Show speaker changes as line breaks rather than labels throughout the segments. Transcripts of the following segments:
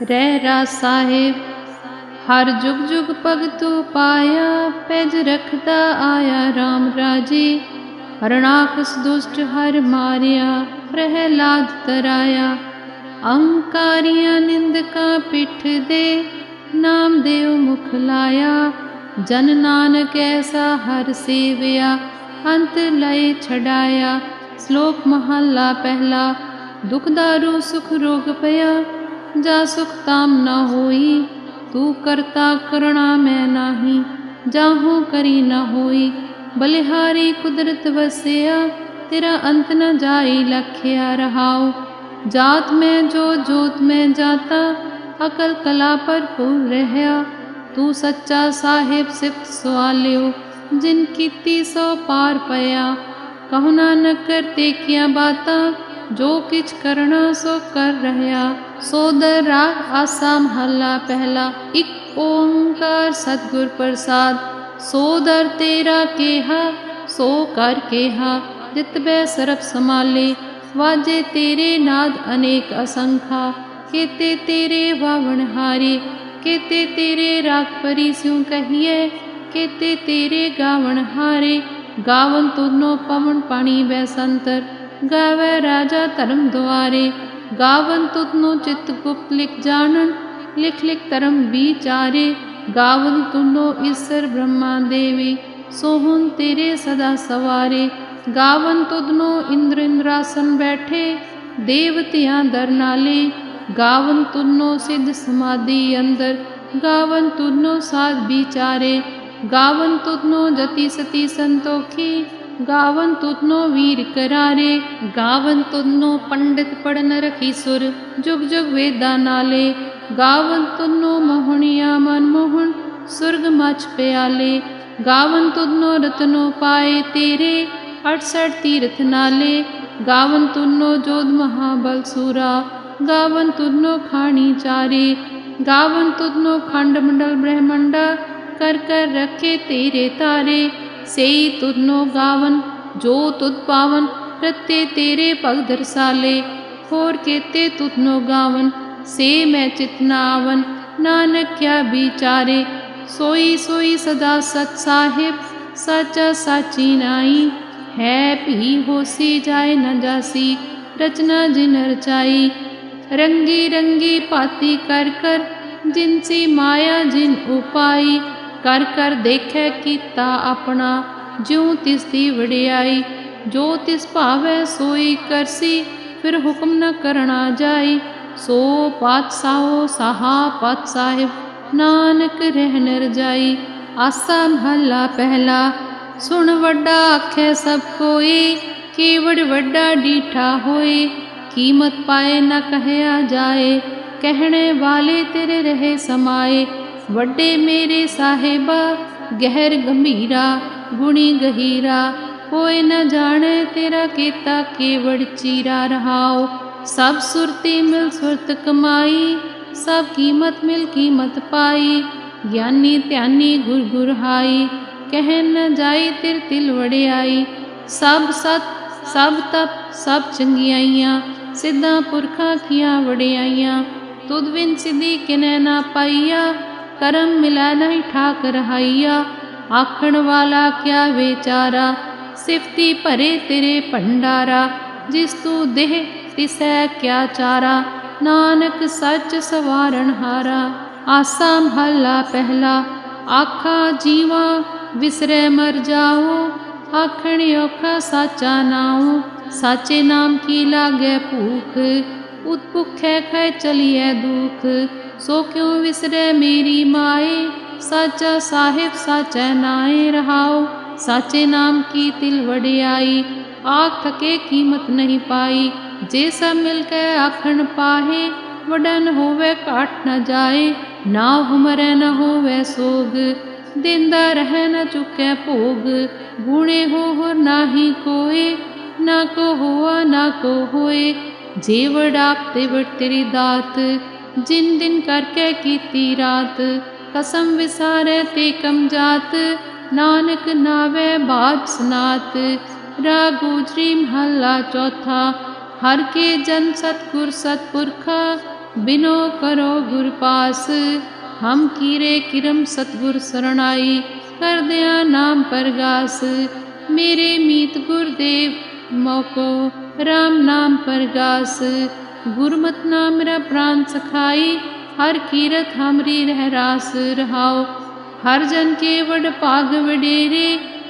ਰਹਿ ਸਾਹਿਬ ਹਰ ਜੁਗ ਜੁਗ ਭਗਤੂ ਪਾਇਆ, ਪੈਜ ਰਖਦਾ ਆਇਆ RAM ਰਾਜੇ। ਹਰਣਾਕਸ ਦੁਸ਼ਟ ਹਰ ਮਾਰਿਆ, ਪ੍ਰਹਿਲਾਦ ਤਰਾਇਆ। ਅਹੰਕਾਰੀਆਂ ਨਿੰਦਕਾਂ ਪਿੱਠ ਦੇ, ਨਾਮਦੇਵ ਮੁਖ ਲਾਇਆ। ਜਨ ਨਾਨਕ ਐਸਾ ਹਰ ਸੇਵਿਆ, ਅੰਤ ਲਏ ਛਡਾਇਆ। ਸ਼ਲੋਕ ਮਹੱਲਾ ਪਹਿਲਾ। ਦੁਖ ਦਾਰੂ ਸੁਖ ਰੋਗ ਪਿਆ, ਜਾ ਸੁਖ ਤਾਮ ਨਾ ਹੋਈ। ਤੂੰ ਕਰਤਾ ਕਰਣਾ ਮੈਂ ਨਾਹੀ, ਜਾਹੂ ਕਰੀ ਨਾ ਹੋਈ। ਬਲਿਹਾਰੀ ਕੁਦਰਤ ਵਸਿਆ, ਤੇਰਾ ਅੰਤ ਨ ਜਾਈ ਲਖਿਆ ਰਹਾਉ। ਜਾਤ ਮੈਂ ਜੋਤ ਮੈਂ ਜਾਤਾ, ਅਕਲ ਕਲਾ ਭਰਪੂਰ ਰਹਿਆ। ਤੂੰ ਸੱਚਾ ਸਾਹਿਬ ਸਿਫਤ ਸੁਆਲਿਓ, ਜਿਨ ਕੀਤੀ ਸੋ ਪਾਰ ਪਿਆ। ਕਹੋ ਨਾਨਕ ਕਰਤੇ ਕੀਆਂ ਬਾਤਾਂ, ਜੋ ਕਿਛ ਕਰਨਾ ਸੋ ਕਰ ਰਹਿਆ। ਸੋਦਰ ਰਾਗ ਆਸਾ ਮਹੱਲਾ ਪਹਿਲਾ। ਇੱਕ ਓੰਕਾਰ ਸਤਿਗੁਰ ਪ੍ਰਸਾਦ। ਸੋ ਦਰ ਤੇਰਾ ਕੇਹਾ, ਸੋ ਕਰ ਕੇਹਾ। ਜਿਤ ਬੈ ਸਰਬ ਸਮਾਲੇ, ਵਾਜੇ ਤੇਰੇ ਨਾਦ ਅਨੇਕ ਅਸੰਖਾ। ਕੇਤੇ ਤੇਰੇ ਵਾਵਣ ਹਾਰੇ, ਕੇਤੇ ਤੇਰੇ ਰਾਗ ਪਰੀ ਸਿਉ ਕਹੀਏ। ਕੇਤੇ ਤੇਰੇ ਗਾਵਣ ਹਾਰੇ, ਗਾਵਨ ਤੁਧਨੋ ਪਵਨ ਪਾਣੀ ਬੈ ਸੰਤਰ। ਗਾਵੈ ਰਾਜਾ ਧਰਮ ਦੁਆਰੇ, ਗਾਵਨ ਤੁਧਨੋ ਚਿਤ ਗੁਪਤ ਲਿਖ ਜਾਣਨ। ਲਿਖ ਲਿਖ ਧਰਮ ਵਿਚਾਰੇ, ਗਾਵਨ ਤੁਧਨੋ ਈਸਰ ਬ੍ਰਹਮਾ ਦੇਵੀ। ਸੋਹਣ ਤੇਰੇ ਸਦਾ ਸਵਾਰੇ, ਗਾਵਨ ਤੁਧਨੋ ਇੰਦਰ ਇੰਦਰਾਸਨ ਬੈਠੇ। ਦੇਵਤਿਆਂ ਦਰ ਨਾਲੇ, ਗਾਵਨ ਤੁਧਨੋ ਸਿੱਧ ਸਮਾਧੀ ਅੰਦਰ। ਗਾਵਨ ਤੁਧਨੋ ਸਾਧ ਵਿਚਾਰੇ, ਗਾਵਨ ਤੁਧਨੋ ਜਤੀ ਸਤੀ ਸੰਤੋਖੀ। ਗਾਵਨ ਤੁਧਨੋ ਵੀਰ ਕਰਾਰੇ, ਗਾਵਨ ਤੁਧਨੋ ਪੰਡਿਤ ਪੜਨ ਰਖੀ ਸੁਰ। ਜੁਗ ਜੁਗ ਵੇਦਾਂ ਨਾਲੇ, ਗਾਵਨ ਤੁਧਨੋ ਮੋਹਣੀਆਂ ਮਨਮੋਹਣ। ਸੁਰਗ ਮਚ ਪਿਆਲੇ, ਗਾਵਨ ਤੁਧਨੋ ਰਤਨੋ ਪਾਏ ਤੇਰੇ। 68 ਤੀਰਥ ਨਾਲੇ, ਗਾਵਨ ਤੁਧਨੋ ਜੋਧ ਮਹਾਬਲ ਸੂਰਾ। ਗਾਵਨ ਤੁਧਨੋ ਖਾਣੀ ਚਾਰੇ, ਗਾਵਨ ਤੁਧਨੋ ਖੰਡ ਮੰਡਲ ਬ੍ਰਹਮੰਡਾ। ਕਰ ਕਰ ਰਖੇ ਤੇਰੇ ਤਾਰੇ, ਸੇਈ ਤੁਧਨੋ ਗਾਵਨ ਜੋ ਤੁਧ ਪਾਵਨ। ਰਤੇ ਤੇਰੇ ਭਗਤ ਰਸਾਲੇ, ਹੋਰ ਕੇਤੇ ਤੁਧਨੋ ਗਾਵਨ। ਸੇ ਮੈਂ ਚਿਤ ਨ ਆਵਨ, ਨਾਨਕ ਕਿਆ ਵਿਚਾਰੇ। ਸੋਈ ਸੋਈ ਸਦਾ ਸਤ ਸਾਹਿਬ, ਸਾਚਾ ਸਾਚੀ ਨਾਈ। ਹੈ ਭੀ ਹੋਸੀ ਜਾਏ ਨ ਜਾਸੀ, ਰਚਨਾ ਜਿਨ ਰਚਾਈ। ਰੰਗੀ ਰੰਗੀ ਭਾਤੀ ਕਰ ਕਰ, ਜਿਨਸੀ ਮਾਇਆ ਜਿਨ ਉਪਾਈ। ਕਰ ਕਰ ਦੇਖੈ ਕੀਤਾ ਆਪਣਾ, ਜਿਉ ਤਿਸ ਦੀ ਵਡਿਆਈ। ਜੋ ਤਿਸ ਭਾਵੈ ਸੋਈ ਕਰਸੀ, ਫਿਰ ਹੁਕਮ ਨ ਕਰਣਾ ਜਾਈ। ਸੋ ਪਾਤਸ਼ਾਹੋ ਸਾਹਾ ਪਤ ਸਾਹਿਬ, ਨਾਨਕ ਰਹਿਨ ਰਜਾਈ। ਆਸਾ ਮਹੱਲਾ ਪਹਿਲਾ। ਸੁਣ ਵੱਡਾ ਆਖੈ ਸਭ ਕੋਈ, ਕੇਵੜ ਵੱਡਾ ਡੀਠਾ ਹੋਏ। ਕੀਮਤ ਪਾਏ ਨ ਕਹਿਆ ਜਾਏ, ਕਹਿਣੇ ਵਾਲੇ ਤੇਰੇ ਰਹੇ ਸਮਾਏ। ਵੱਡੇ ਮੇਰੇ ਸਾਹਿਬਾ ਗਹਿਰ ਗੰਭੀਰਾ, ਗੁਣੀ ਗਹੀਰਾ। ਕੋਈ ਨ ਜਾਣੇ ਤੇਰਾ ਕੀਤਾ ਕੇਵੜ ਚੀਰਾ ਰਹਾਉ। ਸਭ ਸੁਰਤੀ ਮਿਲ ਸੁਰਤ ਕਮਾਈ, ਸਭ ਕੀਮਤ ਮਿਲ ਕੀਮਤ ਪਾਈ। ਗਿਆਨੀ ਧਿਆਨੀ ਗੁਰ ਗੁਰ ਹਾਈ, ਕਹਿ ਨ ਜਾਈ ਤਿਰ ਤਿਲ ਵਡਿਆਈ। ਸਭ ਸਤ ਸਭ ਤਪ ਸਭ ਚੰਗਿਆਈਆਂ, ਸਿੱਧਾਂ ਪੁਰਖਾਂ ਕੀਆਂ ਵਡਿਆਈਆਂ। ਤੁਧ ਬਿਨ ਸਿੱਧੀ ਕਿਨੈ ਨਾ ਪਾਈਆ, ਕਰਮ ਮਿਲਾ ਨਹੀਂ ਠਾਕ ਰਹਾਈਆ। ਆਖਣ ਵਾਲਾ ਕਿਆ ਵਿਚਾਰਾ, ਸਿਫਤੀ ਭਰੇ ਤੇਰੇ ਭੰਡਾਰਾ। ਜਿਸ ਤੂੰ ਦੇਹ ਤਿਸੈ ਕਿਆ ਚਾਰਾ, ਨਾਨਕ ਸੱਚ ਸਵਾਰਨ ਹਾਰਾ। ਆਸਾ ਮਹੱਲਾ ਪਹਿਲਾ। ਆਖਾ ਜੀਵਾ ਵਿਸਰੈ ਮਰ ਜਾਓ, ਆਖਣ ਔਖਾ ਸਾਚਾ ਨਾਉ। ਸਾਚੇ ਨਾਮ ਕੀ ਲਾਗੈ ਭੂਖ, ਉਤ ਭੁਖੈ ਖੈ ਚਲੀਐ ਦੁਖ। ਸੋ ਕਿਉ ਵਿਸਰੈ ਮੇਰੀ ਮਾਏ, ਸਾਚਾ ਸਾਹਿਬ ਸਾਚੈ ਨਾਏ ਰਹਾਉ। ਸਾਚੇ ਨਾਮ ਕੀ ਤਿਲ ਵਡਿਆਈ, ਆਖ ਥਕੇ ਕੀਮਤ ਨਹੀਂ ਪਾਈ। ਜੇ ਸਭ ਮਿਲ ਕੇ ਆਖਣ ਪਾਹੇ, ਵੱਡਾ ਨ ਹੋਵੇ ਘਾਟ ਨ ਜਾਏ। ਨਾ ਹੁਮਰੈ ਨ ਹੋਵੇ ਸੋਗ, ਦਿੰਦਾ ਰਹਿ ਨ ਚੁੱਕੈ ਭੋਗ। ਗੁਣੇ ਹੋ ਨਾਹੀ ਕੋਏ, ਨਾ ਕੋ ਹੋਆ ਨਾ ਕੋ ਹੋਏ। ਜੇ ਵਡਾਪ ਤੇ ਵਡ ਤੇਰੀ ਦਾਤ, ਜਿਨ ਦਿਨ ਕਰਕੇ ਕੀਤੀ ਰਾਤ। ਕਸਮ ਵਿਸਾਰੈ ਤੇ ਕਮ ਜਾਤ, ਨਾਨਕ ਨਾਵੈ ਬਾਜ ਸਨਾਤ। ਰਾਗ ਗੁਜਰੀ ਮਹੱਲਾ ਚੌਥਾ। ਹਰ ਕੇ ਜਨ ਸਤਿਗੁਰ ਸਤਿਪੁਰਖਾ, बिनो करो गुर पास। हम कीरे किरम सतगुर शरणाई, कर दया नाम परगास। मेरे मीत गुरदेव मोको, राम नाम परगास। गुरमत नाम मेरा प्राण सखाई, हर कीरत हमरी रह रास रहाओ। हर जन के वड पाग वडेरे,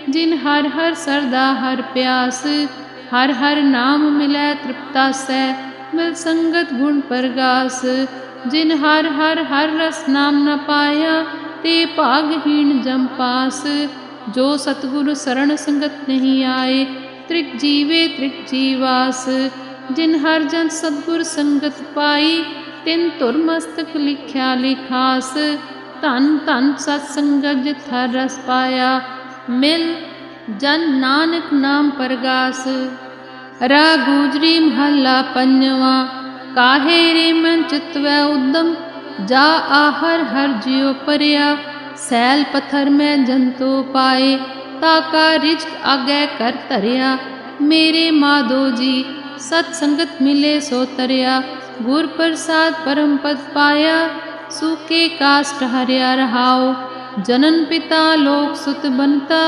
जिन हर हर सरदा हर प्यास। हर हर नाम मिलै तृप्ता सै, मिल संगत गुण परगास। जिन हर हर हर रस नाम न पाया, ते भागहीन जम पास। जो सतगुरु शरण संगत नहीं आए, त्रिक जीवे त्रिक जीवास। जिन हर जन सतगुर संगत पाई, तिन तुर मस्तक लिख्या लिखास। धन धन सत्संगत जित हर रस पाया, मिल जन नानक नाम परगास। राग गुजरी महला पंजवा। काहे रे मन चितवै उद्दम, जा आहर हर जियो परिया। सैल पत्थर में जंतो पाए, ताका रिझक आगे कर धरिया। मेरे माधो जी सत्संगत मिले सो तरिया। गुर प्रसाद परम पद पाया, सूखे काष्ट हरिया रहाओ। जनन पिता लोक सुत बनता,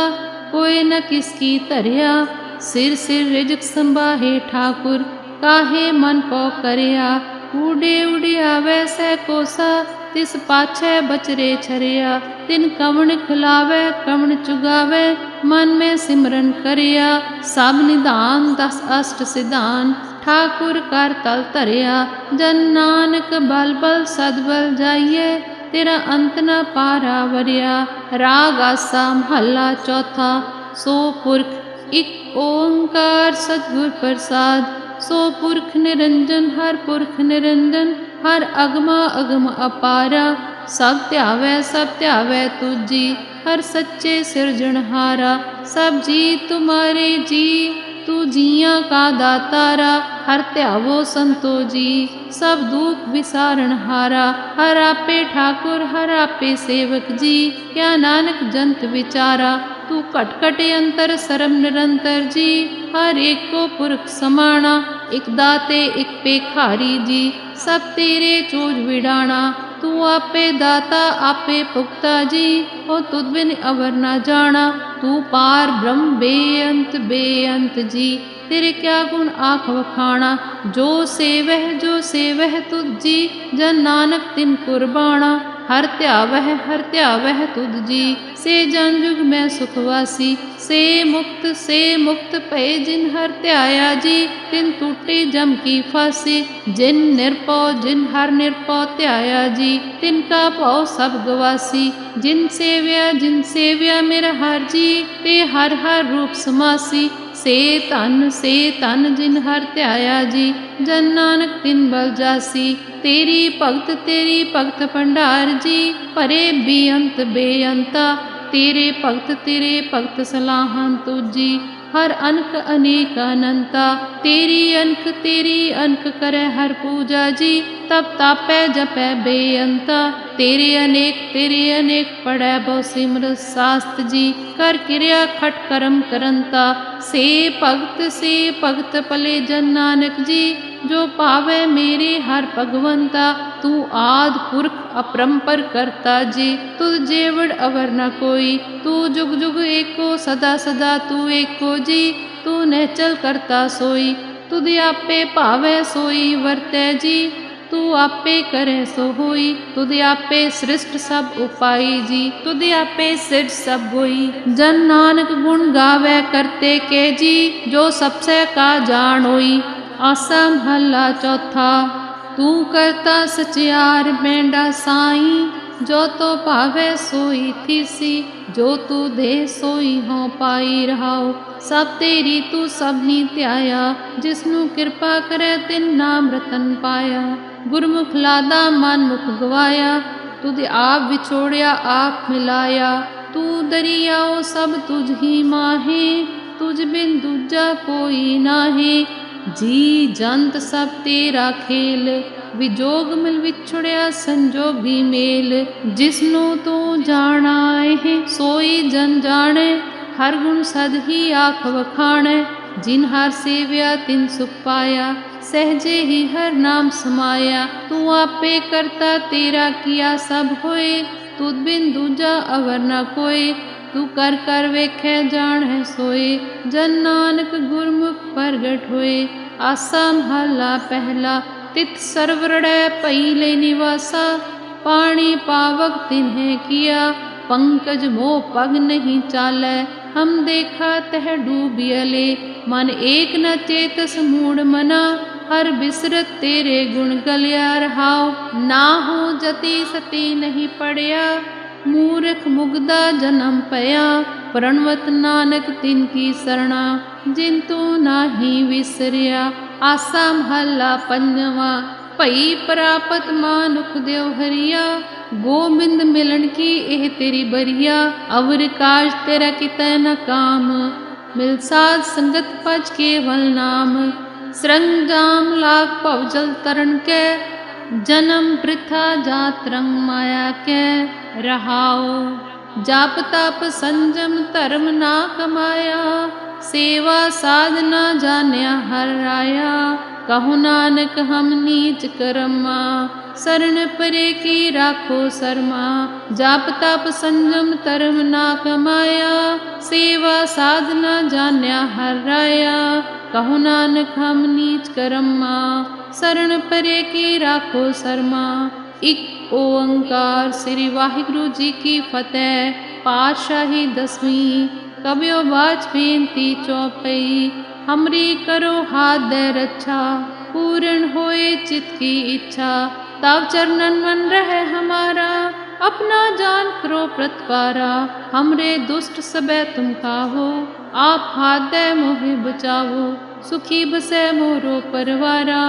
कोई न किसकी तरिया। सिर सिर रिझक संभाहे ठाकुर, काहे मन को करिया। उड़े उड़े आवे सै कोसा, तिस पाछे बचरे छरिया। तिन कवण खिलावे कवण चुगावे, मन में सिमरन करिया। सब निधान दस अष्ट सिधान, ठाकुर कर तल धरिया। जन नानक बल बल सदबल जाइए, तेरा अंत न पारा वरिया। राग आसा महला चौथा। सो पुरख इक ओंकार सतगुर प्रसाद। सो पुरख निरंजन हर पुरख निरंजन, हर अगमा अगम अपारा। सब ध्यावै तुझी, हर सच्चे सिरजनहारा। सब जी तुम्हारे जी, तू जियां का दातारा। हर ध्यावो संतो जी, सब दुख विसारण हारा। हर आपे ठाकुर हर आपे सेवक जी, क्या नानक जंत विचारा। तू कट कट अंतर सरम निरंतर जी, हर एक को पुरख समाना। एक दाते एक पेखारी जी, सब तेरे चोज विडाना। तू आपे दाता आपे पुख्ता जी, हो तुद बिन अवर न जाना। तू पार ब्रह्म बेअंत जी, तेरे क्या गुण आख वखाना। जो सेवह तुझ जी, जन नानक तिन कुर्बाना। हर ध्यावह तुझ जी, से जन जुग में सुखवासी। से मुक्त भय जिन हर ध्याया जी, तिन टूटे जम की फांसी। जिन हर निरपौ ध्याया जी, तिनका भौ सब गवासी। जिन सेव्या मेरा हर जी, ते हर हर रूप समासी। से तन जिन हर ध्याया जी, जन नानक तिन बल जासी। तेरी भगत भंडार जी, भरे बेअंता। तेरे भगत सलाहन तुझी, हर अनक अनेक अनंता। तेरी अनक करे हर पूजा जी, तब तापै जपै बेअंता। तेरे अनेक पढ़ै बहु सिमर शास्त्र जी, कर क्रिया खट करम करंता। से भगत पले जन नानक जी, जो पावे मेरे हर भगवंता। तू आद पुरख अपरंपर करता जी, तुझ जेवड़ अवर न कोई। तू जुग जुग एको सदा सदा तू एको जी, तू नहचल करता सोई। तुद आपे भावै सोई वर्तै जी, तू आपे करे सो होई। तुद आपे सृष्ट सब उपाई जी, तुद आपे सिर सब होई। जन नानक गुण गावे करते के जी, जो सबसे का जान होई। आसा महला चौथा। तू करता सचियार मेंढा साई, जो तो भावे सोई थीसी। जो तू दे सोई हों पाई रहाओ। सब तेरी तू सबनी ध्याया, जिसनु कृपा करे तिन नाम रतन पाया। गुरमुख लादा मन मुख गवाया, तुझ आप विछोड़िया आप मिलाया। तू दरियाओ सब तुझ ही माहे, तुझ बिन दूजा कोई नाहे। जी जंत सब तेरा खेल, विजोग मिल विछुड़िया संजोगी मेल। जिसनु तू जाना है सोई जन जाने, हर गुण सद ही आख वखाणे। जिन हर सेव्या तिन सुख पाया, सहजे ही हर नाम समाया। तू आपे करता तेरा किया सब होए, तुद बिन दूजा अवर न कोय। तू कर कर वेखे जान है सोए, जन नानक गुरमुख प्रगट होए। आसा महला पहला तित सरवरड़ै पहिले निवासा, पाणी पावक तिन्हें किया, पंकज मोह पग नहीं चालै। हम देखा तह डूबियले, मन एक न चेतस मूढ़ मना। हर बिसरत तेरे गुण गलिया रहाओ, ना हो जति सती नहीं पड़या। मूर्ख मुग्धा जन्म पया, प्रणवत नानक तिनकी सरणा। जिन तू नाही विसरिया। आसा महला पंजवा पई प्रापत मानुख देव हरिया, गोबिंद मिलन की एह तेरी बरिया। अवर काज तेरा कितै न काम, मिल साध संगत पज केवल नाम। सरंजाम लाग पवजल तरण के, जन्म वृथा जात रंग माया के। रहाओ जाप तप संजम धर्म ना कमाया, सेवा साधना जान्या हर राया। कहु नानक हम नीच कर्मा, शरण परे की राखो शर्मा। जाप तप संजम धर्म ना कमाया, सेवा साधना जान्या हर राया। कहु नानक हम नीच कर्मा, शरण परे की राखो शर्मा। एक ओंकार श्री वाहिगुरु जी की फतेह। पातशाही दसवीं कबियो बाज बेनती चौपई। हमरी करो हाथ दे रक्षा, पूर्ण होए चित की इच्छा। तब चरणन मन रहे हमारा, अपना जान करो प्रतिपारा। हमरे दुष्ट सबे तुम काहो, आप हाथ दे मोहे बचावो। सुखी बसे मोरो परवारा,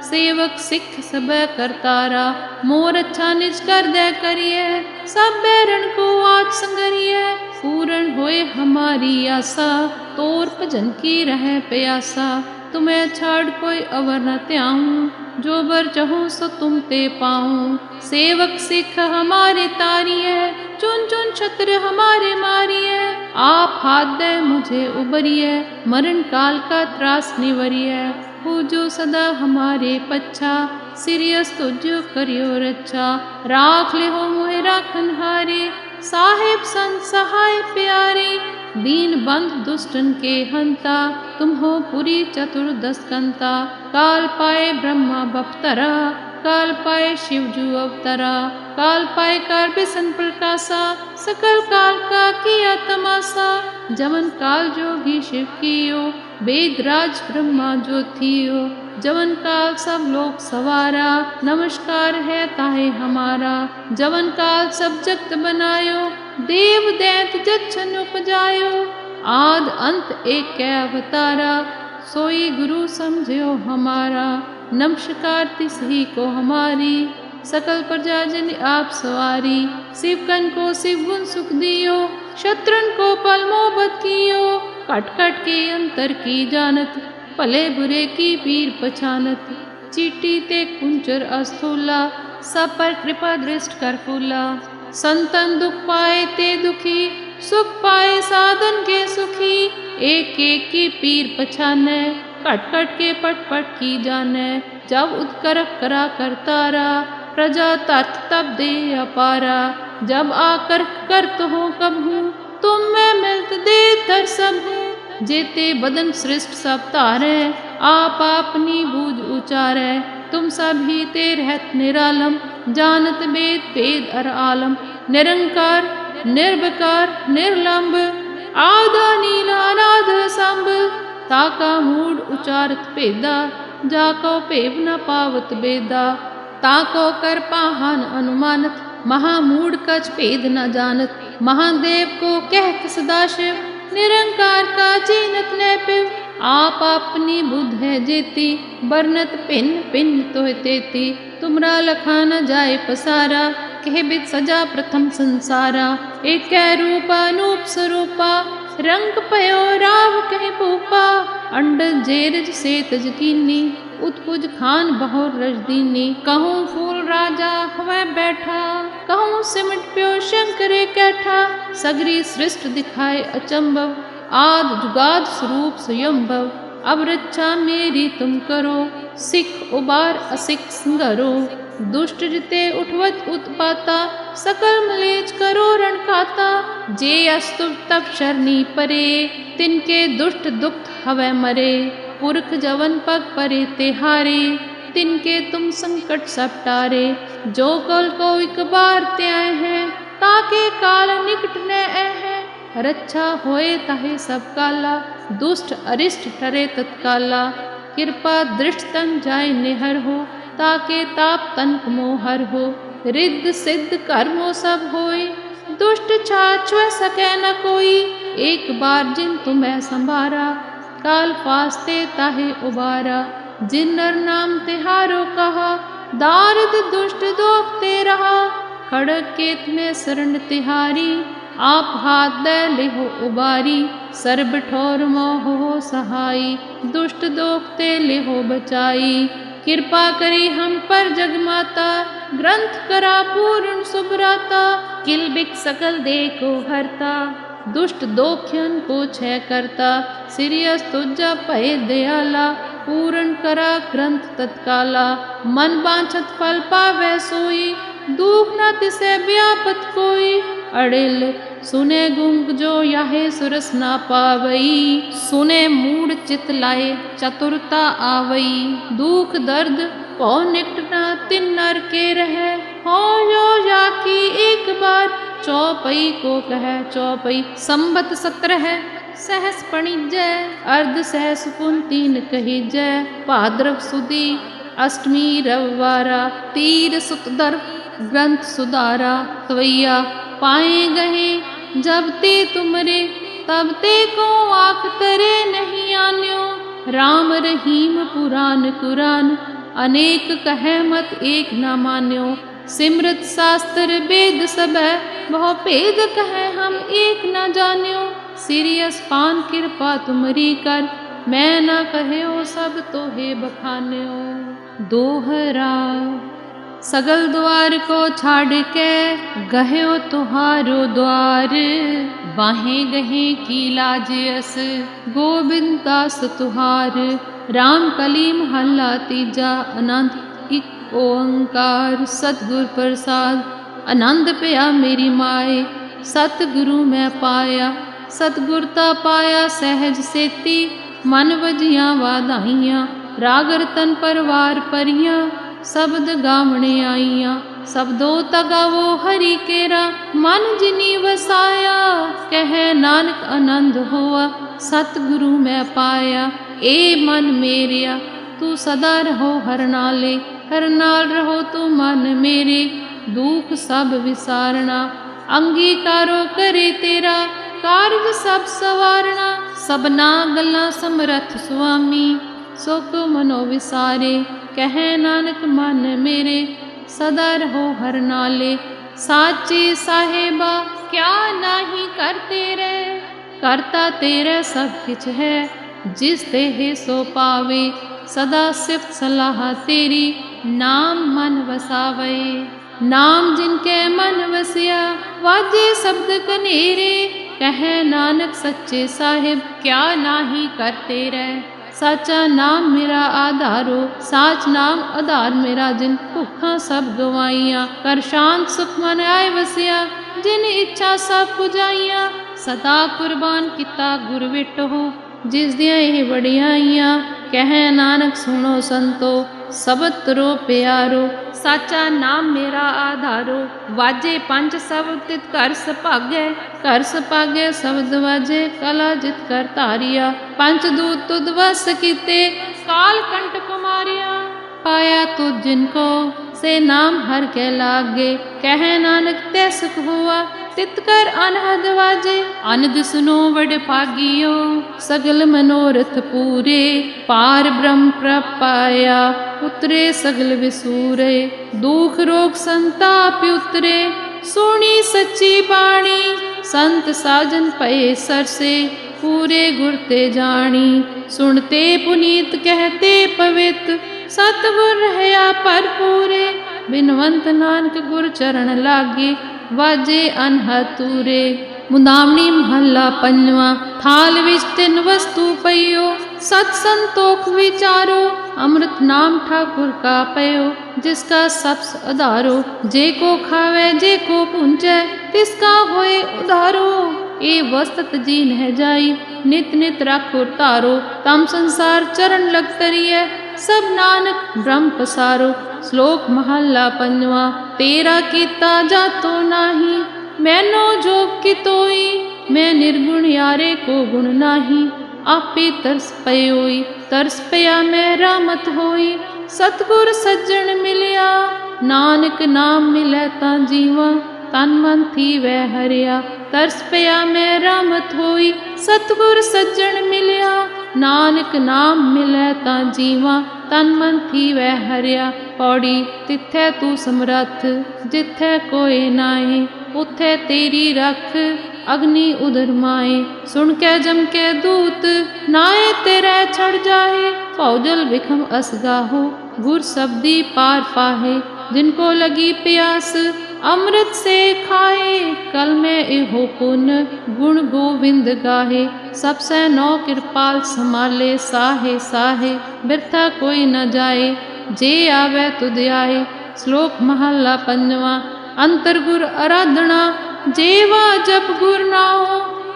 सेवक सिख सब करतारा। मोर अच्छा निज कर दे करिए, सब बैरन को आज संगरिए। पूर्ण होए हमारी आशा, तोर भजन की रहे प्यासा। तुम्हें छाड़ कोई अवर न त्याऊं, जो बर चाहूं सो तुम ते पाऊं। सेवक सिख हमारे तारिए, चुन चुन छत्र हमारे मारिए। आप हाथ दे मुझे उबरिए, मरण काल का त्रास निवरिए। पूजो सदा हमारे पच्छा, सिरियस तुझो करियो रक्षा। राख ले हो मोहे राखन हारे, साहेब संत सहाय प्यारे। दीन बंध दुष्टन के हंता, तुम हो पुरी चतुर्दश कंता। काल पाए ब्रह्मा बपतरा, काल पाए शिवजू अवतरा। काल पाए कार बिसन प्रकाशा, सकल काल का किया तमाशा। जमन काल जोगी शिव कियो, वेदराज ब्रह्मा जो थियो। जवन काल सब लोग सवारा, नमस्कार है ताहे हमारा। जवन काल सब जगत बनायो, देव दैत जच्छन उपजायो। आद अंत एक कै अवतारा, सोई गुरु समझो हमारा। नमस्कार तिसही को हमारी, सकल प्रजा जन आप सवारी। शिवकन को शिव गुण सुख दियो, शत्रुन को पल मोहब्बत कियो। कट कट के अंतर की जानत, भले बुरे की पीर पछानत। चीटी ते कुंचर अस्थूला, सब पर कृपा दृष्ट कर फूला। संतन दुख पाए ते दुखी, सुख पाए साधन के सुखी। एक एक की पीर पछाने, कट कट के पट पट की जाने। जब उत्करक करा करतारा, प्रजा तर्थ तब दे अपारा। जब आकर करत हो कबहू, तुम मैं मिलत दे तर सब हूँ। जेते बदन सृष्ट सब तारे, आप अपनी बूझ उचारे। तुम सभी ते रहत निरालम, जानत वेद वेद अर आलम। निरंकार निर्विकार निर्लंब, आदा नीला अनाद संभ। ताका मूड उचारत भेदा, जाको भेव न पावत बेदा। ताको कर पाहन अनुमानत, महामूढ़ कछ भेद न जानत। महादेव को कहत सदाशिव, निरंकार का चीनत न पिव। आप अपनी बुद्ध है जेती, बरनत भिन्न भिन्न तोह तेती। तुमरा लखा न जाए पसारा, कह बिद सजा प्रथम संसारा। एक रूप अनूप स्वरूपा, रंग पयो राव कह भूपा। अंड जेरज से तजकीनी, उत्पुज खान बहुर रजदीनी। कहूँ फूल राजा हवै बैठा, कहूँ सिमट प्यो शंकरे कैठा। सगरी सृष्ट दिखाए अचंभव, आद जुगाद स्वरूप स्वयंभव। अब रक्षा मेरी तुम करो, सिख उबार असिख संघरो। दुष्ट जिते उठवत उत्पाता, सकल मलेच करो रण खाता। जे अस्तुभ तब शरणी परे, तिनके दुष्ट दुख हवै मरे। पुरख जवन पग परे तिहारे, तिनके तुम संकट सब टारे। जो कल को एक बार त्याय है, ताके काल निकट न है। रक्षा होए ताहे सब काला, दुष्ट अरिष्ट टरे तत्काला। कृपा दृष्ट तन जाय निहर हो, ताके ताप तनक मोहर हो। रिद्ध सिद्ध कर्मो सब होए, दुष्ट छाछुए सकै न कोई। एक बार जिन तुम्हें संभारा, काल फास्ते ताहे उबारा। जिन नर नाम तिहारो कहा, दारिद दुष्ट दोखते रहा। खड़ग केत में शरण तिहारी, आप हाथ दे लेहो उबारी। सर्ब ठोर मोह हो सहाई, दुष्ट दोखते लेहो बचाई। कृपा करी हम पर जगमाता, ग्रंथ करा पूर्ण सुभराता। किल बिक सकल दे को हरता, दुष्ट दोख्यन को छय करता। सिरियस तुझा पय दयाला, पूर्ण करा ग्रंथ तत्काला। मन बांछत फल पावै सोई, दुख न तिसे व्यापत कोई। अड़िल सुने गुंग जो याहे सुरस ना पावई, सुने मूड चित लाए चतुरता आवई। दुख दर्द पौ निकट न तिन नर के रहे, हो जो जाकी एक बार। चौपई को कह चौपई, संबत 17 सहस पणिजय। अर्ध सहस पुन 3 कहिजय। भाद्रव सुदी अष्टमी रविवारा, तीर सुतदर ग्रंथ सुधारा। तवैया पाए गहे जब ते तुमरे, तब ते को आख तरे नहीं आन्यो। राम रहीम पुराण कुरान, अनेक कहे मत एक न मान्यो। सिमरत शास्त्र वेद सब, बहु भेद कहे हम एक न जान्यो। सिरियस पान कृपा तुमरी कर, मैं न कहो सब तो हे बखान्यो। दोहरा सगल द्वार को छाड़ के, गह्यो तुहारो द्वार। बाहें गहे की लाज अस, गोविंद दास तुहार। राम कली महला तीजा, अनंत एक ओंकार। सतगुर प्रसाद आनंद पया मेरी माए, सतगुरु मैं पाया। सतगुरता पाया सहज सेती, मन वजियां वाधाइयां। रागर तन परवार परियां, शब्द गावणे आईयां। शब्दों तगावो हरि केरा, मन जिनी वसाया। कह नानक आनंद होआ, सतगुरु मैं पाया। ए मन मेरिया तू सदा रहो हर नाले, हर नाल रहो तू मन मेरे। दुख सब विसारना, अंगीकारो करे तेरा। कार्य सब सवारना, सबना गल्लां समरथ सुआमी। सुख मनो विसारे, कह नानक मन मेरे। सदा रहो हर नाले, साचे साहेबा क्या नाही करते रे। करता तेरे सब किछ है, जिस देह सो पावे। सदा सिफ्त सलाह तेरी, नाम मन वसावे। नाम जिनके मन वसिया, वाजे शब्द कनेरे। कह नानक सच्चे साहिब क्या नाही करते रे। साचा नाम मेरा आधारो, साच नाम आधार मेरा। जिन भुखा सब गवाइया, कर शांत सुख मन आए वसिया। जिन इच्छा सब पुजाइया, सदा कुर्बान किता गुर विटो। जिस दिया ये वडियाइया, कह नानक सुनो संतो। सबत रो प्यारो, साचा नाम मेरा आधारो। वाजे पंच शब्द तित कर सभागे, कर सभागे शब्द वाजे। कला जित कर तारिया, पंच दूत तुद वस कीते। काल कंटक मारिया, पाया तुझ जिनको से नाम हर के लागे। कह नानक ते सुख हुआ, तित कर अनहद वाजे। अनद सुनो वड भागियो, सगल मनोरथ पूरे। पार ब्रह्म प्रपाया, उतरे सगल विसूरे। दुख रोग संताप उतरे, सुनी सच्ची बाणी। संत साजन पए सरसे, पूरे गुरते जानी। सुनते पुनीत कहते पवित्र, सतगुर रहया पर पूरे। बिनवंत नानक गुर चरण लागे, वाजे अनहद तूरे। ਮੁਦਾਵਣੀ ਮਹੱਲਾ ਪੰਜਵਾਂ। ਥਾਲ ਵਿੱਚ ਤਿੰਨ ਵਸਤੂ ਪਈਓ, सत संतोख विचारो, अमृत नाम ठाकुर का पयो, जिसका सबस आधारो। जे को खावे जे को पूंचे, तिसका होए उधारो। ए वस्तत जी न जाई, नित नित राखो तारो। तम संसार चरण लग तरिए, सब नानक ब्रह्म पसारो। श्लोक महला पंजवा। तेरा कीता जातो नाही, मैनो जोग कितोई। मैं निर्गुण यारे को गुण नाही, आपे तरस पयोई। तरस पया मैं रामत होई, सतगुर सज्जन मिलिया। नानक नाम मिलै तां जीवा, तन मन थी वह हरिया। तरस पया मैं रामत होई, सतगुर सज्जन मिलिया। नानक नाम मिलै तां जीवा, तन मन थी वह हरिया। पौड़ी। तिथै तू समरथ, जिथै कोई नाए। उथै तेरी रख, अग्नि उदर माए। सुन कै जम कै दूत, नाए तेरे छड़ जाहे। भौजल विखम असगाहो, गुर शब्दी पार पाहे। जिनको लगी प्यास, अमृत से खाए। कल में एहो पुन, गुण गोविंद गाहे। सबसे नौ कृपाल संभाले, साहे साहे। बिरथा कोई न जाए, जे आवे तुध आए। श्लोक महला पंजवा। अंतर गुर आराधना, जेवा जप गुर नाओ।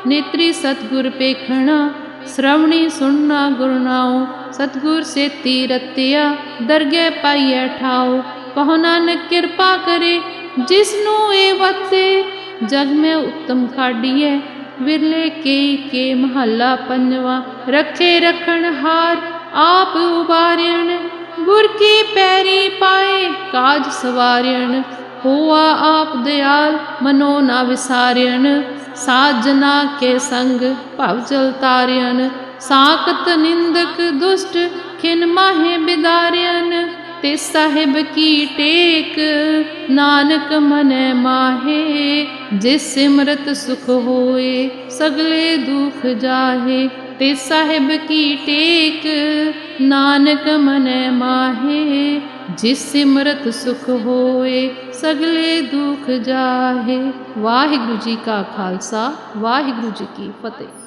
नेत्री सतगुर पेखणा, श्रवणी सुनना गुर नाओ। सतगुर से तीरतिया, दरगे पाइए ठाओ। कहो नानक कृपा करे, जिसनु ए वते। जग में उत्तम खाड़िए, विरले के महला पंजवा। रखे रखन हार, आप उबार्यन। गुर की पैरी पाए, काज सवार्यन। हुआ आप दयाल, मनो ना विसार्यन। साजना के संग, भवजल तार्यन। साकत निंदक दुष्ट, खिन माहे बिदार्यन। तिस साहिब की टेक, नानक मनै माहे। जिस सिमरत सुख होए, सगले दुख जाहे। तिस साहिब की टेक, नानक मनै माहे। जिस सिमरत सुख होए, सगले दुख जाहे। वाहिगुरु जी का खालसा, वाहिगुरु जी की फतेह।